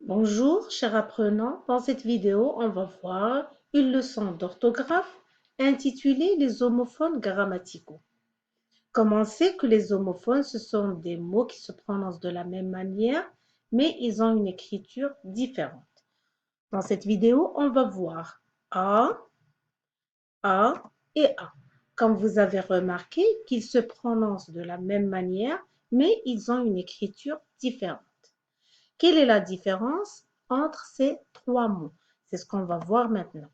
Bonjour, chers apprenants. Dans cette vidéo, on va voir une leçon d'orthographe intitulée Les homophones grammaticaux. Comme on sait que les homophones, ce sont des mots qui se prononcent de la même manière, mais ils ont une écriture différente. Dans cette vidéo, on va voir A et A. Comme vous avez remarqué qu'ils se prononcent de la même manière, mais ils ont une écriture différente. Quelle est la différence entre ces trois mots? C'est ce qu'on va voir maintenant.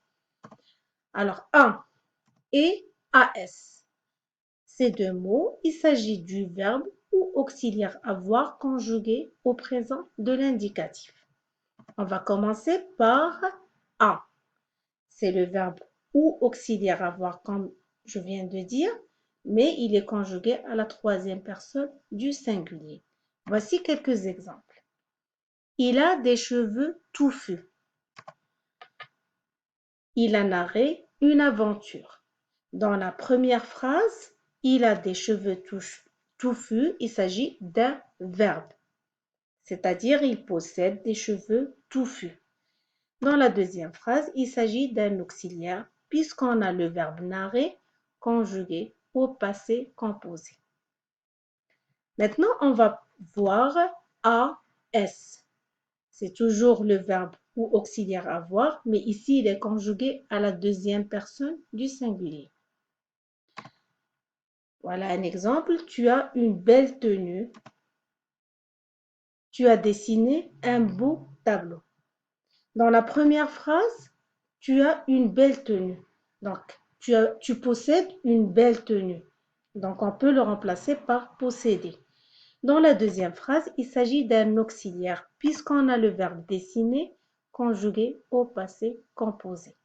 Alors, A et AS. Ces deux mots, il s'agit du verbe ou auxiliaire avoir conjugué au présent de l'indicatif. On va commencer par A. C'est le verbe ou auxiliaire avoir, comme je viens de dire, mais il est conjugué à la troisième personne du singulier. Voici quelques exemples. Il a des cheveux touffus. Il a narré une aventure. Dans la première phrase, il a des cheveux touffus. Il s'agit d'un verbe, c'est-à-dire il possède des cheveux touffus. Dans la deuxième phrase, il s'agit d'un auxiliaire puisqu'on a le verbe narrer conjugué au passé composé. Maintenant, on va voir AS. C'est toujours le verbe ou auxiliaire avoir, mais ici, il est conjugué à la deuxième personne du singulier. Voilà un exemple. Tu as une belle tenue. Tu as dessiné un beau tableau. Dans la première phrase, tu as une belle tenue. Donc, tu possèdes une belle tenue. Donc, on peut le remplacer par posséder. Dans la deuxième phrase, il s'agit d'un auxiliaire puisqu'on a le verbe dessiner conjugué au passé composé.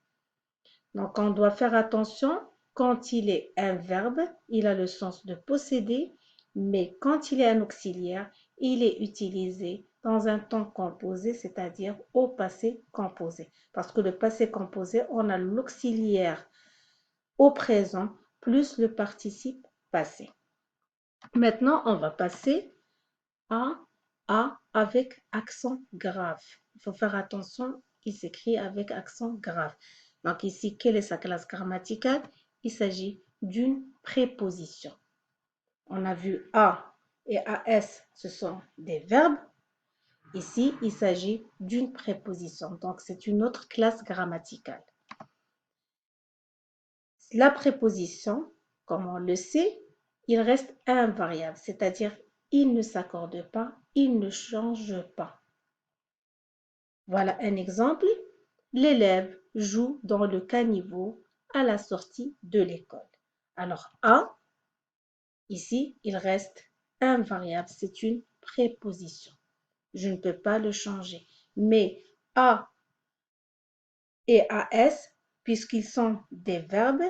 Donc, on doit faire attention quand il est un verbe, il a le sens de posséder, mais quand il est un auxiliaire, il est utilisé dans un temps composé, c'est-à-dire au passé composé. Parce que le passé composé, on a l'auxiliaire au présent plus le participe passé. Maintenant, on va passer à A avec accent grave. Il faut faire attention, il s'écrit avec accent grave. Donc ici, quelle est sa classe grammaticale? Il s'agit d'une préposition. On a vu A et AS, ce sont des verbes. Ici, il s'agit d'une préposition. Donc, c'est une autre classe grammaticale. La préposition, comme on le sait, il reste invariable, c'est-à-dire il ne s'accorde pas, il ne change pas. Voilà un exemple. L'élève joue dans le caniveau à la sortie de l'école. Alors, A, ici, il reste invariable. C'est une préposition. Je ne peux pas le changer. Mais A et AS, puisqu'ils sont des verbes,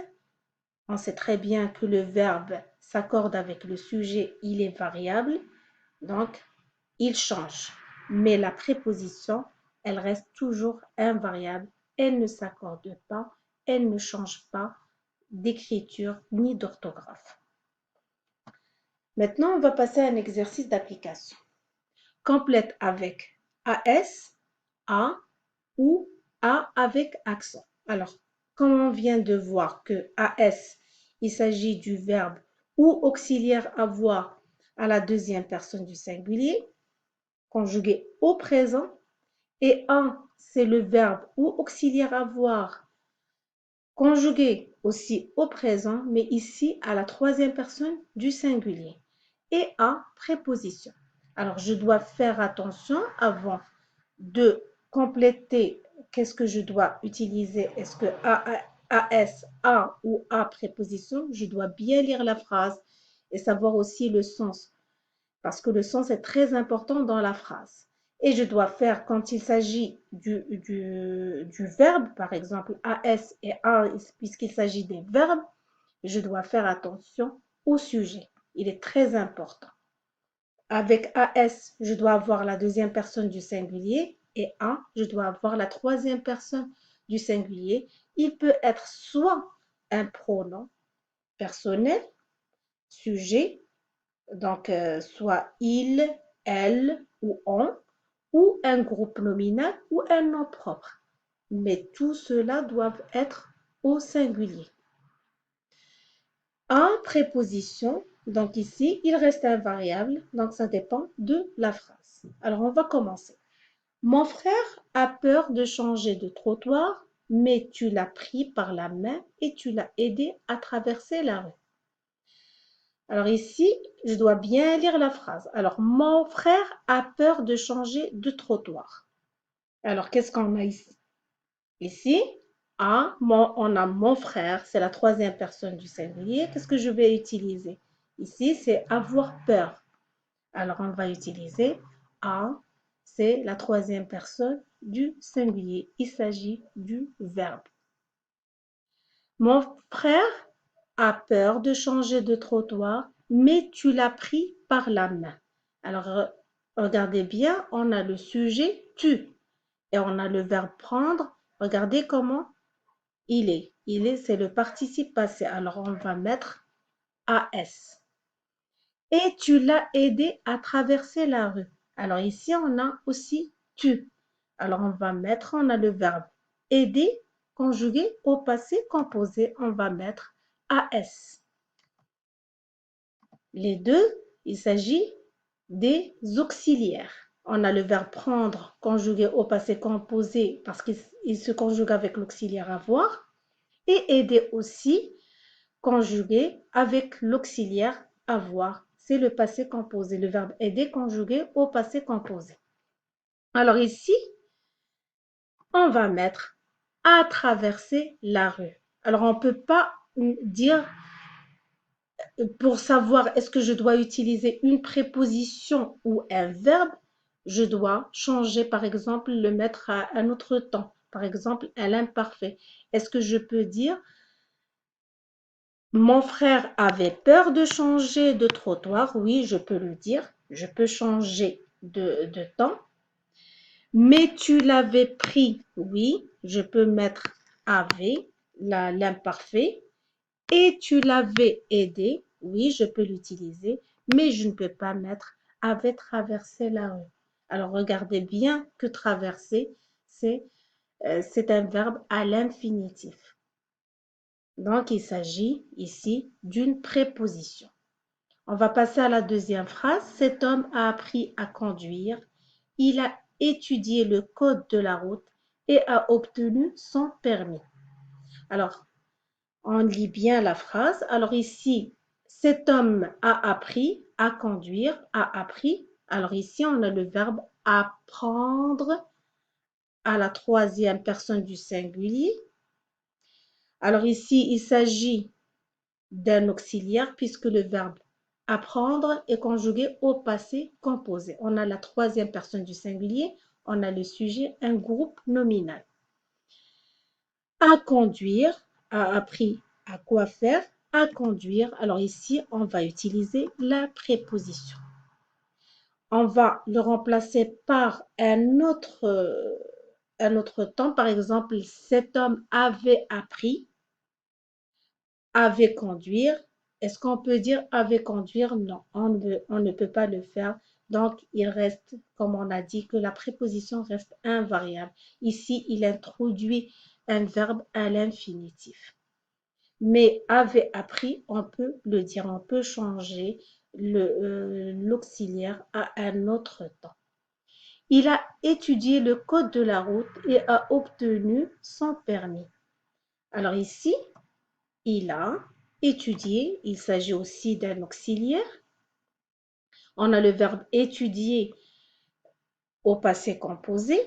on sait très bien que le verbe s'accorde avec le sujet, il est variable, donc il change. Mais la préposition, elle reste toujours invariable, elle ne s'accorde pas, elle ne change pas d'écriture ni d'orthographe. Maintenant, on va passer à un exercice d'application. Complète avec AS, A ou A avec accent. Alors, comme on vient de voir que AS, il s'agit du verbe ou auxiliaire avoir à la deuxième personne du singulier, conjugué au présent, et A, c'est le verbe ou auxiliaire avoir conjugué aussi au présent, mais ici à la troisième personne du singulier, et A, préposition. Alors, je dois faire attention avant de compléter. Qu'est-ce que je dois utiliser? Est-ce que AS, A ou A préposition? Je dois bien lire la phrase et savoir aussi le sens, parce que le sens est très important dans la phrase. Et je dois faire, quand il s'agit du verbe, par exemple AS et A, puisqu'il s'agit des verbes, je dois faire attention au sujet. Il est très important. Avec AS, je dois avoir la deuxième personne du singulier et A, je dois avoir la troisième personne du singulier. Il peut être soit un pronom personnel, sujet, donc soit il, elle ou on, ou un groupe nominal ou un nom propre. Mais tout cela doit être au singulier. En préposition, donc ici, il reste invariable, donc ça dépend de la phrase. Alors, on va commencer. Mon frère a peur de changer de trottoir, mais tu l'as pris par la main et tu l'as aidé à traverser la rue. Alors ici, je dois bien lire la phrase. Alors, mon frère a peur de changer de trottoir. Alors, qu'est-ce qu'on a ici? Ici, on a mon frère, c'est la troisième personne du singulier. Qu'est-ce que je vais utiliser? Ici, c'est avoir peur. Alors, on va utiliser a, c'est la troisième personne du singulier. Il s'agit du verbe. Mon frère a peur de changer de trottoir, mais tu l'as pris par la main. Alors, regardez bien, on a le sujet tu et on a le verbe prendre. Regardez comment il est. Il est, c'est le participe passé. Alors, on va mettre AS. Et tu l'as aidé à traverser la rue. Alors, ici, on a aussi tu. Alors, on a le verbe aider conjugué au passé composé. On va mettre AS. Les deux, il s'agit des auxiliaires. On a le verbe prendre conjugué au passé composé parce qu'il se conjugue avec l'auxiliaire avoir. Et aider aussi conjugué avec l'auxiliaire avoir. C'est le passé composé, le verbe aider conjugué au passé composé. Alors ici, on va mettre à traverser la rue. Alors on ne peut pas dire, pour savoir est-ce que je dois utiliser une préposition ou un verbe, je dois changer par exemple, le mettre à un autre temps. Par exemple, à l'imparfait. Est-ce que je peux dire mon frère avait peur de changer de trottoir? Oui, je peux le dire. Je peux changer de temps. Mais tu l'avais pris? Oui, je peux mettre avait, l'imparfait. Et tu l'avais aidé? Oui, je peux l'utiliser. Mais je ne peux pas mettre avait traversé la rue. Alors, regardez bien que traverser, c'est un verbe à l'infinitif. Donc, il s'agit ici d'une préposition. On va passer à la deuxième phrase. Cet homme a appris à conduire. Il a étudié le code de la route et a obtenu son permis. Alors, on lit bien la phrase. Alors ici, cet homme a appris à conduire, a appris. Alors ici, on a le verbe apprendre à la troisième personne du singulier. Alors ici, il s'agit d'un auxiliaire puisque le verbe apprendre est conjugué au passé composé. On a la troisième personne du singulier, on a le sujet, un groupe nominal. À conduire, a appris à quoi faire, à conduire. Alors ici, on va utiliser la préposition. On va le remplacer par un autre temps. Par exemple, cet homme avait appris, avait conduire. Est-ce qu'on peut dire avait conduire? Non, on ne peut pas le faire. Donc, il reste, comme on a dit, que la préposition reste invariable. Ici, il introduit un verbe à l'infinitif. Mais avait appris, on peut le dire, on peut changer l'auxiliaire à un autre temps. Il a étudié le code de la route et a obtenu son permis. Alors ici, il a étudié, il s'agit aussi d'un auxiliaire. On a le verbe étudier au passé composé,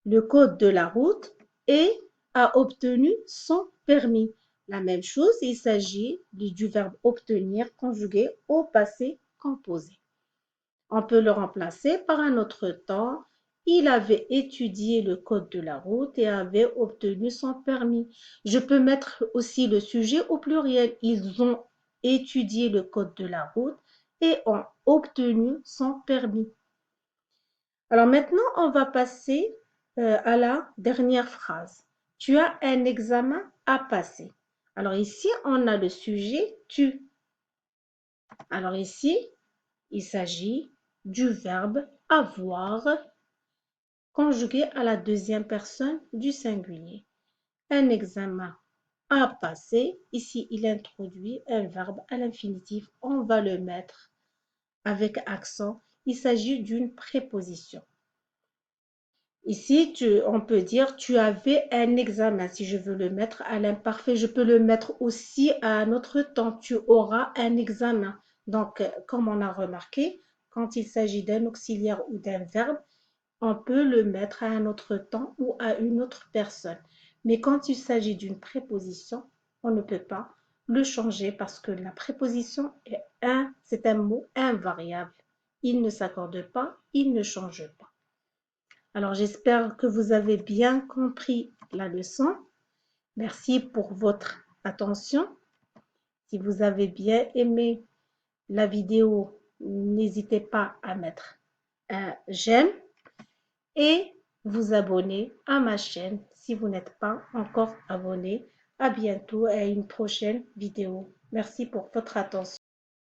le code de la route et a obtenu son permis. La même chose, il s'agit du verbe obtenir conjugué au passé composé. On peut le remplacer par un autre temps. Il avait étudié le code de la route et avait obtenu son permis. Je peux mettre aussi le sujet au pluriel. Ils ont étudié le code de la route et ont obtenu son permis. Alors maintenant, on va passer à la dernière phrase. Tu as un examen à passer. Alors ici, on a le sujet tu. Alors ici, il s'agit du verbe avoir conjugué à la deuxième personne du singulier. Un examen à passer. Ici, il introduit un verbe à l'infinitif. On va le mettre avec accent. Il s'agit d'une préposition. Ici, on peut dire tu avais un examen. Si je veux le mettre à l'imparfait, je peux le mettre aussi à un autre temps. Tu auras un examen. Donc, comme on a remarqué, quand il s'agit d'un auxiliaire ou d'un verbe, on peut le mettre à un autre temps ou à une autre personne. Mais quand il s'agit d'une préposition, on ne peut pas le changer parce que la préposition c'est un mot invariable. Il ne s'accorde pas, il ne change pas. Alors, j'espère que vous avez bien compris la leçon. Merci pour votre attention. Si vous avez bien aimé la vidéo, n'hésitez pas à mettre un j'aime et vous abonner à ma chaîne si vous n'êtes pas encore abonné. À bientôt et à une prochaine vidéo. Merci pour votre attention.